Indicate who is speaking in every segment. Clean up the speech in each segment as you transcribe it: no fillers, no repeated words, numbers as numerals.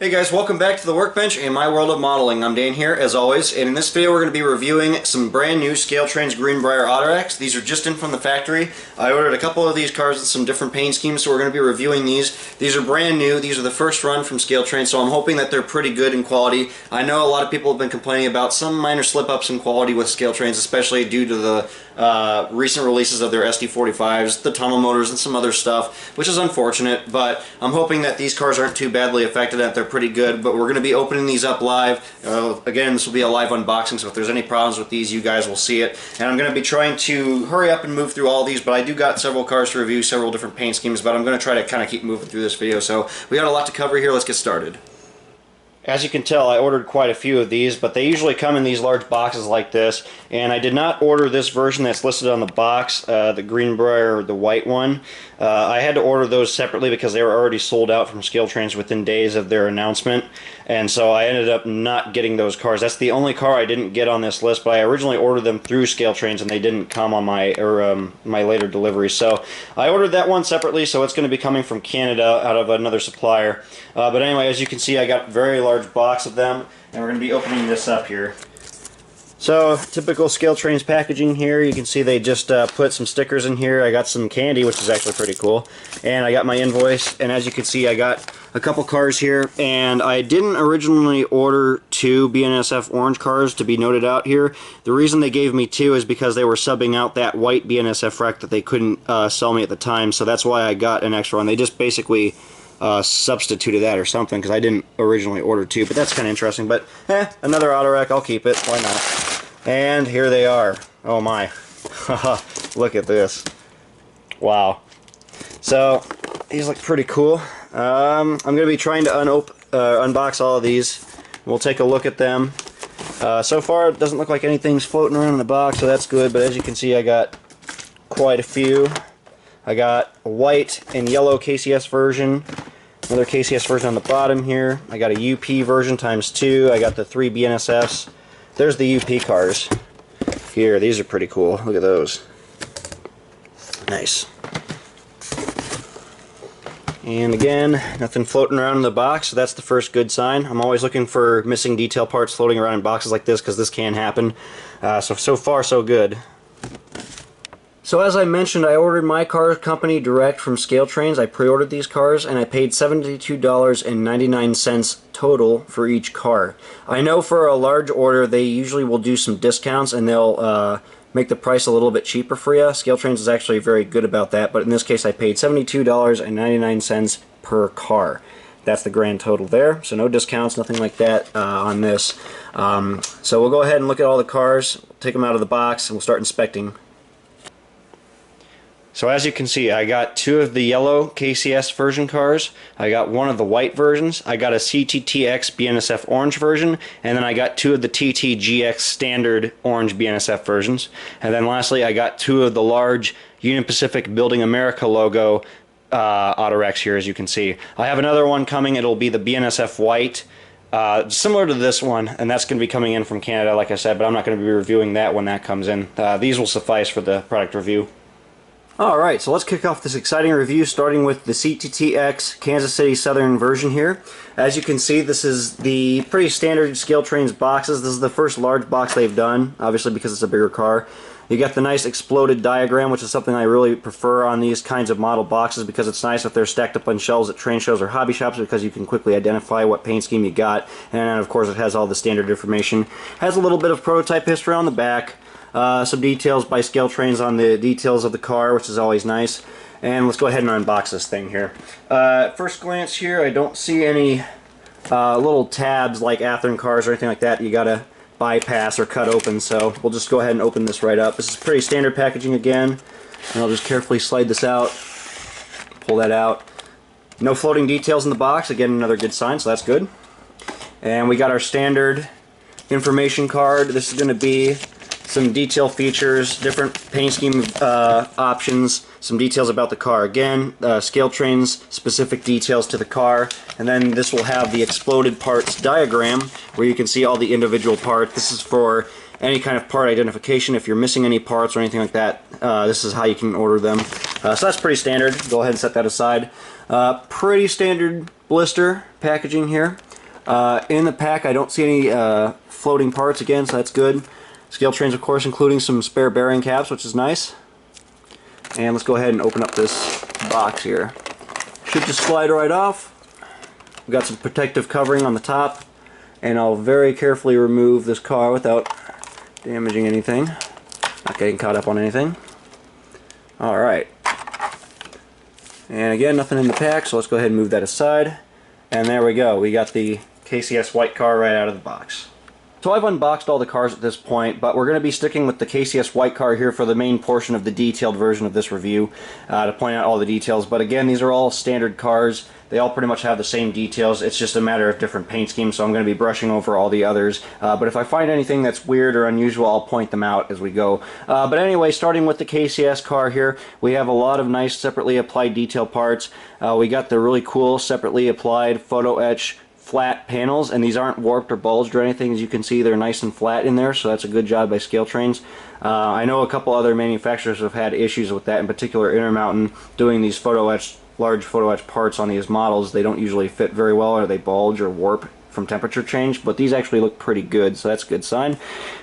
Speaker 1: Hey guys, welcome back to the Workbench and My World of Modeling. I'm Dan here, as always, and in this video we're going to be reviewing some brand new ScaleTrains Greenbrier Autoracks. These are just in from the factory. I ordered a couple of these cars with some different paint schemes, so we're going to be reviewing these. These are brand new. These are the first run from ScaleTrains, so I'm hoping that they're pretty good in quality. I know a lot of people have been complaining about some minor slip-ups in quality with ScaleTrains, especially due to the recent releases of their SD45s, the tunnel motors, and some other stuff, which is unfortunate, but I'm hoping that these cars aren't too badly affected, that they're pretty good. But we're going to be opening these up live. Again, this will be a live unboxing, so if there's any problems with these, you guys will see it. And I'm going to be trying to hurry up and move through all these, but I do got several cars to review, several different paint schemes, but I'm going to try to kind of keep moving through this video. So we got a lot to cover here. Let's get started. As you can tell, I ordered quite a few of these, but they usually come in these large boxes like this, and I did not order this version that's listed on the box, the Greenbrier, the white one. I had to order those separately because they were already sold out from ScaleTrains within days of their announcement, and so I ended up not getting those cars. That's the only car I didn't get on this list, but I originally ordered them through ScaleTrains and they didn't come on my my later delivery. So I ordered that one separately, so it's going to be coming from Canada out of another supplier. But anyway, as you can see, I got a very large box of them, and we're going to be opening this up here. So, typical ScaleTrains packaging here. You can see they just put some stickers in here. I got some candy, which is actually pretty cool. And I got my invoice, and as you can see, I got a couple cars here. And I didn't originally order 2 BNSF orange cars to be noted out here. The reason they gave me 2 is because they were subbing out that white BNSF wreck that they couldn't sell me at the time. So that's why I got an extra one. They just basically substituted that or something, because I didn't originally order 2, but that's kind of interesting. But another Autorack, I'll keep it, why not? And here they are. Oh my, look at this. Wow. So these look pretty cool. I'm going to be trying to unbox all of these. We'll take a look at them. So far it doesn't look like anything's floating around in the box, so that's good, but as you can see, I got quite a few. I got a white and yellow KCS version, another KCS version on the bottom here. I got a UP version ×2. I got the 3 BNSFs. There's the UP cars. Here, these are pretty cool. Look at those. Nice. And again, nothing floating around in the box, so that's the first good sign. I'm always looking for missing detail parts floating around in boxes like this, because this can happen. So far, so good. So as I mentioned, I ordered my car company direct from ScaleTrains. I pre-ordered these cars and I paid $72.99 total for each car. I know for a large order they usually will do some discounts and they'll make the price a little bit cheaper for you. ScaleTrains is actually very good about that, but in this case I paid $72.99 per car. That's the grand total there, so no discounts, nothing like that on this. So we'll go ahead and look at all the cars, take them out of the box, and we'll start inspecting. So as you can see, I got 2 of the yellow KCS version cars, I got 1 of the white versions, I got a TTX BNSF orange version, and then I got 2 of the TTGX standard orange BNSF versions. And then lastly, I got 2 of the large Union Pacific Building America logo Autoracks here, as you can see. I have another one coming, it'll be the BNSF white, similar to this one, and that's going to be coming in from Canada, like I said, but I'm not going to be reviewing that when that comes in. These will suffice for the product review. Alright, so let's kick off this exciting review starting with the TTX Kansas City Southern version here. As you can see, this is the pretty standard ScaleTrains boxes. This is the first large box they've done, obviously because it's a bigger car. You got the nice exploded diagram, which is something I really prefer on these kinds of model boxes because it's nice if they're stacked up on shelves at train shows or hobby shops, because you can quickly identify what paint scheme you got. And then of course it has all the standard information. Has a little bit of prototype history on the back. Some details by ScaleTrains on the details of the car, which is always nice. And let's go ahead and unbox this thing here. At first glance here, I don't see any little tabs like Athearn cars or anything like that you gotta bypass or cut open, so we'll just go ahead and open this right up. This is pretty standard packaging again, and I'll just carefully slide this out, pull that out. No floating details in the box, again another good sign, so that's good. And we got our standard information card. This is going to be some detail features, different paint scheme options, some details about the car. Again, ScaleTrains specific details to the car, and then this will have the exploded parts diagram where you can see all the individual parts. This is for any kind of part identification. If you're missing any parts or anything like that, this is how you can order them. So that's pretty standard. Go ahead and set that aside. Pretty standard blister packaging here. In the pack I don't see any floating parts again, so that's good. ScaleTrains, of course, including some spare bearing caps, which is nice. And let's go ahead and open up this box here. Should just slide right off. We've got some protective covering on the top, and I'll very carefully remove this car without damaging anything, not getting caught up on anything. Alright. And again, nothing in the pack, so let's go ahead and move that aside. And there we go. We got the KCS white car right out of the box. So I've unboxed all the cars at this point, but we're going to be sticking with the KCS white car here for the main portion of the detailed version of this review, to point out all the details. But again, these are all standard cars. They all pretty much have the same details. It's just a matter of different paint schemes, so I'm going to be brushing over all the others. But if I find anything that's weird or unusual, I'll point them out as we go. But anyway, starting with the KCS car here, we have a lot of nice separately applied detail parts. We got the really cool separately applied photo etch flat panels, and these aren't warped or bulged or anything. As you can see, they're nice and flat in there, so that's a good job by ScaleTrains. I know a couple other manufacturers have had issues with that, in particular Intermountain, doing these large photo etch parts on these models. They don't usually fit very well, or they bulge or warp from temperature change, but these actually look pretty good, so that's a good sign.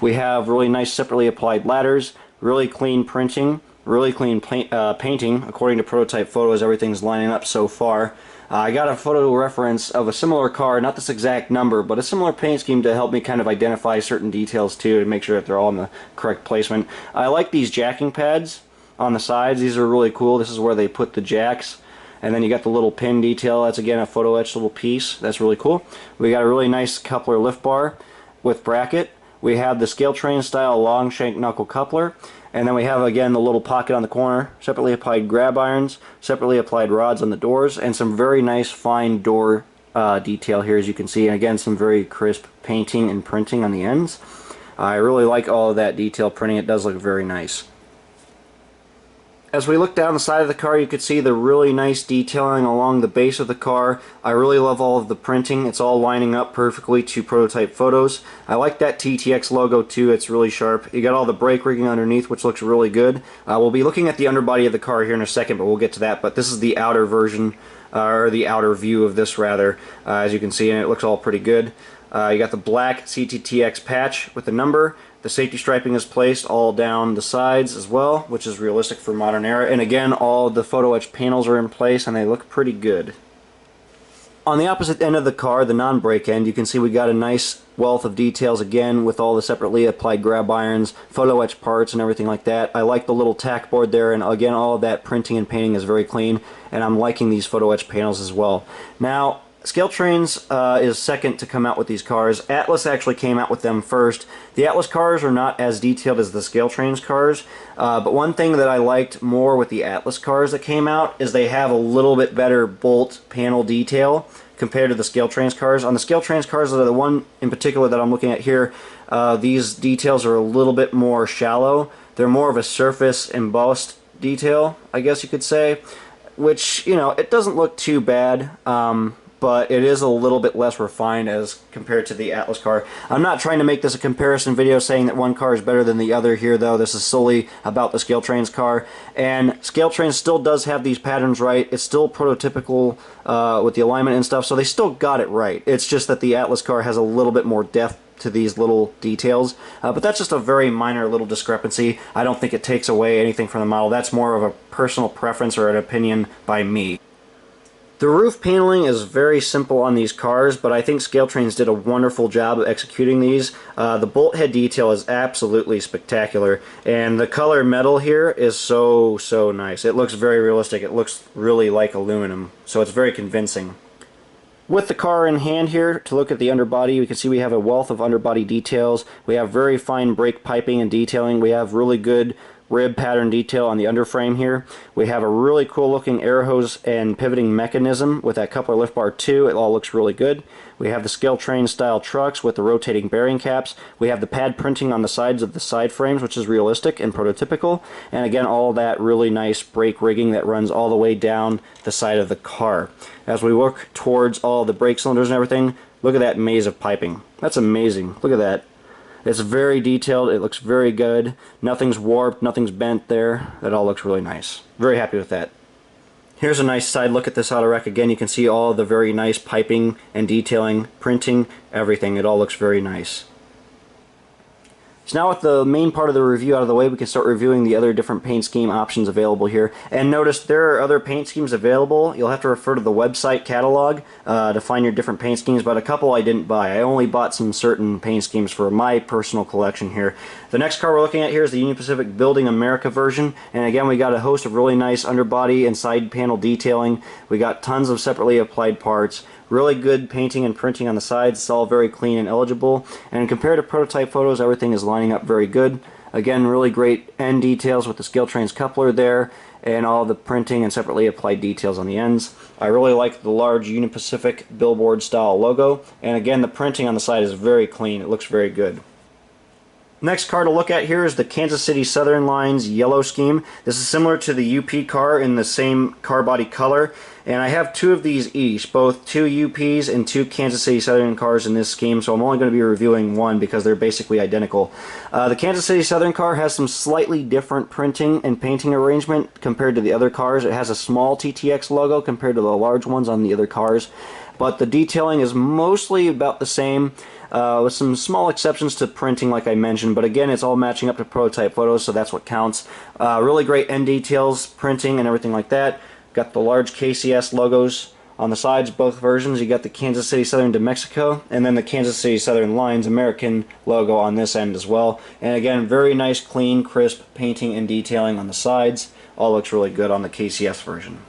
Speaker 1: We have really nice separately applied ladders, really clean printing, really clean painting. According to prototype photos, everything's lining up so far. I got a photo reference of a similar car, not this exact number, but a similar paint scheme to help me kind of identify certain details too, to make sure that they're all in the correct placement. I like these jacking pads on the sides. These are really cool. This is where they put the jacks. And then you got the little pin detail. That's again a photo etched little piece. That's really cool. We got a really nice coupler lift bar with bracket. We have the ScaleTrain style long shank knuckle coupler. And then we have again the little pocket on the corner, separately applied grab irons, separately applied rods on the doors, and some very nice fine door detail here, as you can see. And again, some very crisp painting and printing on the ends. I really like all of that detail printing. It does look very nice. As we look down the side of the car, you can see the really nice detailing along the base of the car. I really love all of the printing. It's all lining up perfectly to prototype photos. I like that TTX logo too. It's really sharp. You got all the brake rigging underneath, which looks really good. We'll be looking at the underbody of the car here in a second, but we'll get to that. But this is the outer version, or the outer view of this rather, as you can see, and it looks all pretty good. You got the black CTTX patch with the number. The safety striping is placed all down the sides as well, which is realistic for modern era. And again, all the photo etch panels are in place and they look pretty good. On the opposite end of the car, the non-brake end, you can see we got a nice wealth of details again with all the separately applied grab irons, photo etch parts and everything like that. I like the little tack board there, and again, all of that printing and painting is very clean, and I'm liking these photo etch panels as well. Now, ScaleTrains is second to come out with these cars. Atlas actually came out with them first. The Atlas cars are not as detailed as the ScaleTrains cars, but one thing that I liked more with the Atlas cars that came out is they have a little bit better bolt panel detail compared to the ScaleTrains cars. On the ScaleTrains cars, the one in particular that I'm looking at here, these details are a little bit more shallow. They're more of a surface embossed detail, I guess you could say, which, you know, it doesn't look too bad. But it is a little bit less refined as compared to the Atlas car. I'm not trying to make this a comparison video saying that one car is better than the other here, though. This is solely about the ScaleTrains car. And ScaleTrains still does have these patterns right. It's still prototypical with the alignment and stuff, so they still got it right. It's just that the Atlas car has a little bit more depth to these little details. But that's just a very minor little discrepancy. I don't think it takes away anything from the model. That's more of a personal preference or an opinion by me. The roof paneling is very simple on these cars, but I think ScaleTrains did a wonderful job of executing these. The bolt head detail is absolutely spectacular, and the color metal here is so nice. It looks very realistic. It looks really like aluminum, so it's very convincing. With the car in hand here, to look at the underbody, we can see we have a wealth of underbody details. We have very fine brake piping and detailing. We have really good rib pattern detail on the underframe here. We have a really cool looking air hose and pivoting mechanism with that coupler lift bar too. It all looks really good. We have the ScaleTrain style trucks with the rotating bearing caps. We have the pad printing on the sides of the side frames, which is realistic and prototypical. And again, all that really nice brake rigging that runs all the way down the side of the car. As we look towards all the brake cylinders and everything, look at that maze of piping. That's amazing. Look at that. It's very detailed. It looks very good. Nothing's warped. Nothing's bent there. That all looks really nice. Very happy with that. Here's a nice side look at this Autorack. Again, you can see all the very nice piping and detailing, printing, everything. It all looks very nice. So now with the main part of the review out of the way, we can start reviewing the other different paint scheme options available here. And notice there are other paint schemes available. You'll have to refer to the website catalog to find your different paint schemes, but a couple I didn't buy. I only bought some certain paint schemes for my personal collection here. The next car we're looking at here is the Union Pacific Building America version, and again we got a host of really nice underbody and side panel detailing. We got tons of separately applied parts. Really good painting and printing on the sides. It's all very clean and eligible. And compared to prototype photos, everything is lining up very good. Again, really great end details with the ScaleTrains coupler there and all the printing and separately applied details on the ends. I really like the large Union Pacific billboard style logo. And again, the printing on the side is very clean. It looks very good. Next car to look at here is the Kansas City Southern Lines yellow scheme. This is similar to the UP car in the same car body color, and I have two of these each, both two UPs and two Kansas City Southern cars in this scheme, so I'm only going to be reviewing one because they're basically identical. The Kansas City Southern car has some slightly different printing and painting arrangement compared to the other cars. It has a small TTX logo compared to the large ones on the other cars, but the detailing is mostly about the same. With some small exceptions to printing like I mentioned, but again it's all matching up to prototype photos, so that's what counts. Really great end details, printing and everything like that. Got the large KCS logos on the sides, both versions. You got the Kansas City Southern de Mexico and then the Kansas City Southern Lines American logo on this end as well. And again, very nice, clean, crisp painting and detailing on the sides. All looks really good on the KCS version.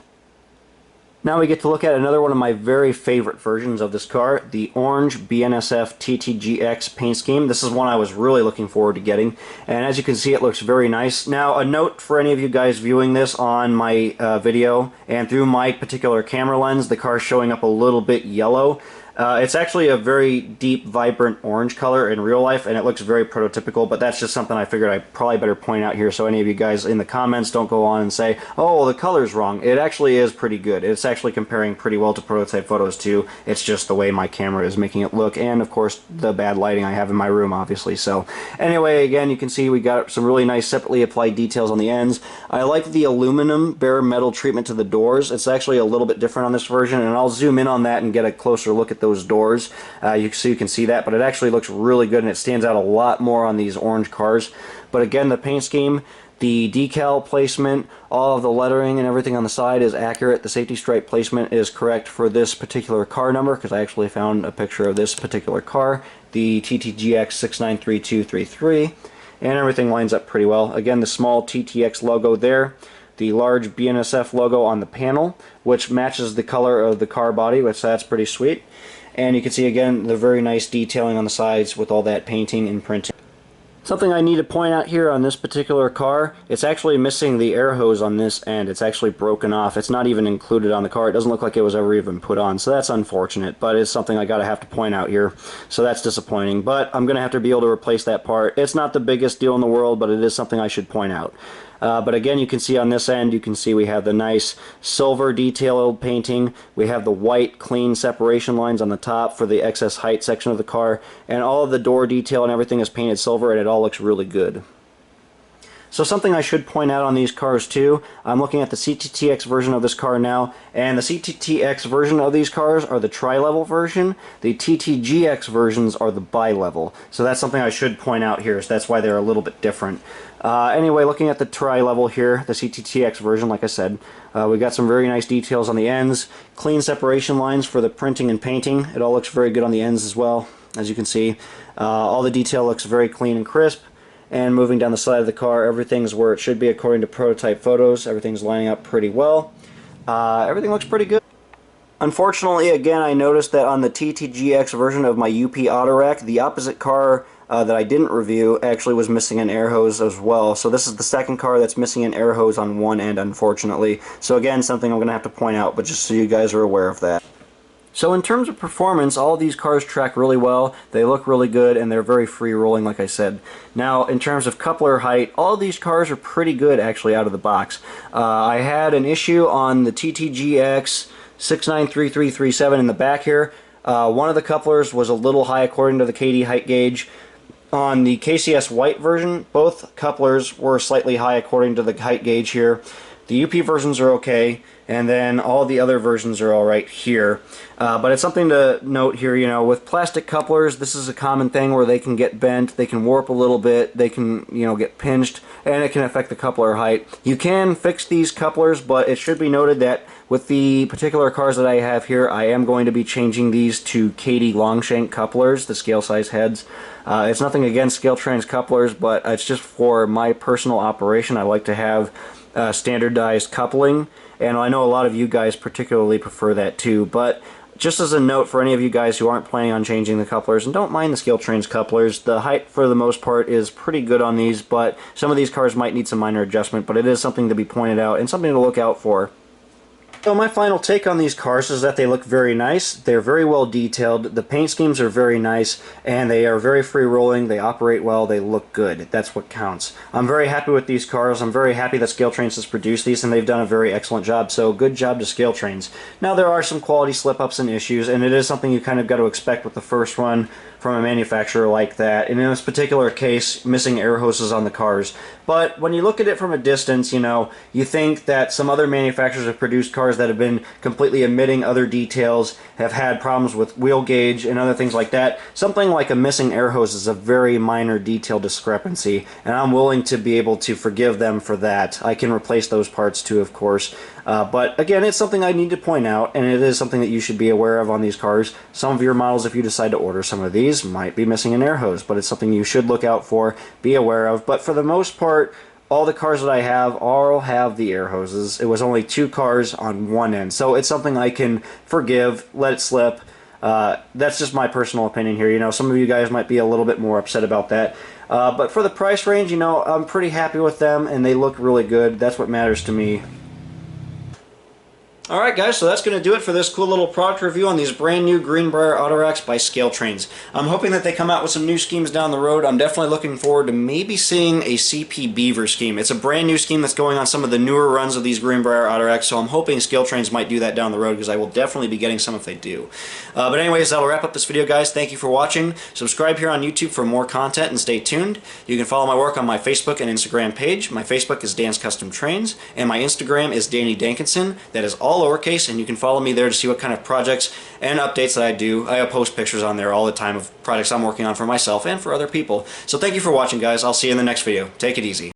Speaker 1: Now we get to look at another one of my very favorite versions of this car, the orange BNSF TTGX paint scheme. This is one I was really looking forward to getting, and as you can see it looks very nice. Now a note for any of you guys viewing this on my video and through my particular camera lens, the car is showing up a little bit yellow. It's actually a very deep, vibrant orange color in real life, and it looks very prototypical, but that's just something I figured I probably better point out here so any of you guys in the comments don't go on and say, oh, the color's wrong. It actually is pretty good. It's actually comparing pretty well to prototype photos too. It's just the way my camera is making it look, and of course the bad lighting I have in my room, obviously. So anyway, again, you can see we got some really nice separately applied details on the ends. I like the aluminum bare metal treatment to the doors. It's actually a little bit different on this version, and I'll zoom in on that and get a closer look at those doors. You can see that, but it actually looks really good and it stands out a lot more on these orange cars. But again, the paint scheme, the decal placement, all of the lettering and everything on the side is accurate. The safety stripe placement is correct for this particular car number, because I actually found a picture of this particular car, the TTGX 693233, and everything lines up pretty well. Again, the small TTX logo there, the large BNSF logo on the panel, which matches the color of the car body, which that's pretty sweet. And you can see again the very nice detailing on the sides with all that painting and printing. Something I need to point out here on this particular car, it's actually missing the air hose on this end. It's actually broken off. It's not even included on the car. It doesn't look like it was ever even put on, so that's unfortunate, but it's something I gotta have to point out here. So that's disappointing, but I'm gonna have to be able to replace that part. It's not the biggest deal in the world, but it is something I should point out. But again, you can see on this end, you can see we have the nice silver detailed painting. We have the white clean separation lines on the top for the excess height section of the car, and all of the door detail and everything is painted silver, and it all looks really good. So something I should point out on these cars too, I'm looking at the CTTX version of this car now, and the CTTX version of these cars are the tri-level version. The TTGX versions are the bi-level. So that's something I should point out here, so that's why they're a little bit different. Anyway, looking at the tri-level here, the CTTX version, like I said, we got some very nice details on the ends, clean separation lines for the printing and painting. It all looks very good on the ends as well, as you can see. All the detail looks very clean and crisp. And moving down the side of the car, everything's where it should be according to prototype photos. Everything's lining up pretty well. Everything looks pretty good. Unfortunately, again, I noticed that on the TTGX version of my UP Autorack, the opposite car that I didn't review actually was missing an air hose as well. So this is the second car that's missing an air hose on one end, unfortunately. So again, something I'm going to have to point out, but just so you guys are aware of that. So in terms of performance, all of these cars track really well, they look really good, and they're very free-rolling, like I said. Now, in terms of coupler height, all of these cars are pretty good, actually, out of the box. I had an issue on the TTGX 693337 in the back here. One of the couplers was a little high according to the KD height gauge. On the KCS white version, both couplers were slightly high according to the height gauge here. The UP versions are okay, and then all the other versions are alright here. But it's something to note here, you know, with plastic couplers, this is a common thing where they can get bent, they can warp a little bit, they can, you know, get pinched, and it can affect the coupler height. You can fix these couplers, but it should be noted that with the particular cars that I have here, I am going to be changing these to Katy Longshank couplers, the scale size heads. It's nothing against ScaleTrains couplers, but it's just for my personal operation. I like to have standardized coupling, and I know a lot of you guys particularly prefer that too, but just as a note for any of you guys who aren't planning on changing the couplers and don't mind the ScaleTrains couplers, the height for the most part is pretty good on these, but some of these cars might need some minor adjustment, but it is something to be pointed out and something to look out for. So my final take on these cars is that they look very nice, they're very well detailed, the paint schemes are very nice, and they are very free rolling, they operate well, they look good. That's what counts. I'm very happy with these cars, I'm very happy that ScaleTrains has produced these, and they've done a very excellent job, so good job to ScaleTrains. Now there are some quality slip-ups and issues, and it is something you kind of got to expect with the first one from a manufacturer like that, and in this particular case, missing air hoses on the cars. But when you look at it from a distance, you know, you think that some other manufacturers have produced cars that have been completely omitting other details, have had problems with wheel gauge and other things like that. Something like a missing air hose is a very minor detail discrepancy, and I'm willing to be able to forgive them for that. I can replace those parts too, of course. But again, it's something I need to point out, and it is something that you should be aware of on these cars. Some of your models, if you decide to order some of these, might be missing an air hose, but it's something you should look out for, be aware of. But for the most part, all the cars that I have all have the air hoses. It was only 2 cars on one end, so it's something I can forgive, let it slip. That's just my personal opinion here. You know, some of you guys might be a little bit more upset about that. But for the price range, you know, I'm pretty happy with them, and they look really good. That's what matters to me. Alright guys, so that's going to do it for this cool little product review on these brand new Greenbrier Autoracks by ScaleTrains. I'm hoping that they come out with some new schemes down the road. I'm definitely looking forward to maybe seeing a CP Beaver scheme. It's a brand new scheme that's going on some of the newer runs of these Greenbrier Autoracks, so I'm hoping ScaleTrains might do that down the road because I will definitely be getting some if they do. But anyways, that'll wrap up this video guys. Thank you for watching. Subscribe here on YouTube for more content and stay tuned. You can follow my work on my Facebook and Instagram page. My Facebook is Dan's Custom Trains, and my Instagram is Danny Dankinson. That is all lowercase, and you can follow me there to see what kind of projects and updates that I do. I post pictures on there all the time of projects I'm working on for myself and for other people. So thank you for watching guys. I'll see you in the next video. Take it easy.